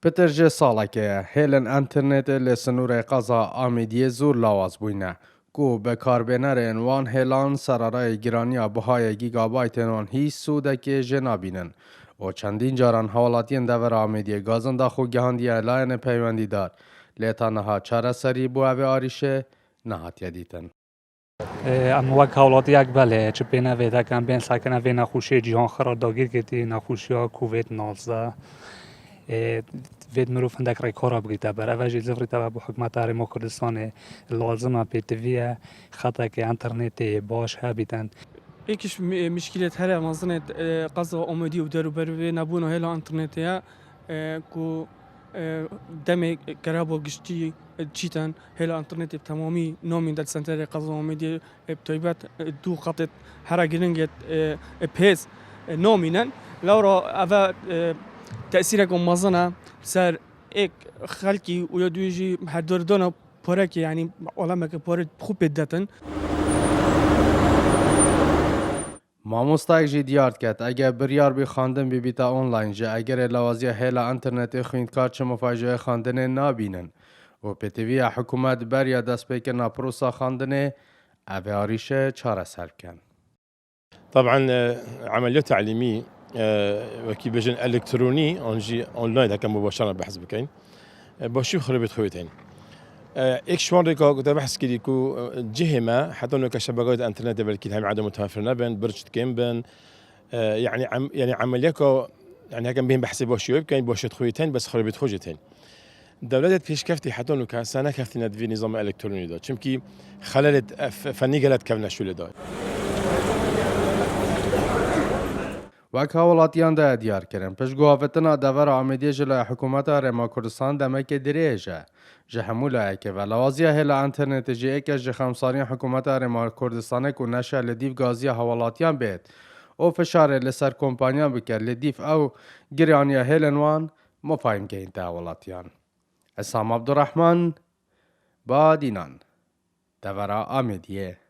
پترجه سالکه هیلن انترنت لسنور قضا آمیدی زور لاواز بوینه. کو به کاربینرین وان هیلان سرارای گرانی بهای گیگابایت وان هی سوده که جنابینن. و چندین جاران حوالاتین دور آمیدی گازن داخو گهاندی لاین پیوندی دار. لیتانها چاره سری بو اوی آریشه نهات یدیتن. اما وقت حالاتی اکبله چه بینه ویده کن بین سکنه وی نخوشی جهان خرار داگیر کتی نخوشی ها کووید 19 وید مروف هندک رای کارا بگیده بره و جیزه فریده و با حکمت هرما کردستان لازمه پیتویه خطا که انترنت باش ها بیدن. یکیش مشکلات هر مازن قضا آمدی و درو بروی نبود و هلا انترنتیه کو دم کرابو گشتی چیتن هلا انترنت تمامی نامین در سنتر قضا آمدی بتایبت دو قطعه هر گرینگت پیز نامینن لورا اول تأثیر کم مازنه سر ایک خالقی و یادویجی هدر دانا پاره یعنی علامه که پاره خوب بدتن. مامۆستایەک جی دیارد کرد ئەگەر بریار بی خواندن بیبیتە ئۆنلاین جە ئەگەرێ لەوازیە هێلا ئەنتەرنێتی خوێندکار چ مفاجئە خواندنێ نابینن و پێتیڤە حکوومەت بەریە دەستپێکردنا پرۆسا خواندنێ ئەڤێ ئاریشە چارەسەر بکەن. طبعا عملية تعليمية وكي بجن إلكتروني أنجي أونلاين هكا مباشرة بحث بكين باشيو خربت خويتين ایک شوان ریکا گذاشته بحث کردی که جهما حتی اونو كشبكات انترنت بلکه هم عدم متوفر نبن برشت کم بن يعني عملية كا يعني هكذا بين بحث باشيو بكين باشت خويتين بس خربت خوجتين دولت پیش کفتی حتی اونو که سنه کفتی ندوی نظام الکترونی داد چون که خلالت فنی گلت کم نشوله داد. وەک هاوڵاتیاندا دیارکردن پشتگوهافتنا دەڤەر ئامێدیە ji لای حکوومەتە هەرێما کوردستان دەمەکێ درێژە ji hemû layekê ve lawaziya hêla înternetê jî êkes ji xemsariya hikûmeta Herêma Kurdistanê ku neşe li dîv gaziya hewalatiyan bêt û fişarê li ser kompaniyan bike li dîv ew giraniya hêlên wan mafayim gehînte hewalatiyan. Esam Abdurrahman Badînan Devera Amêdiyê.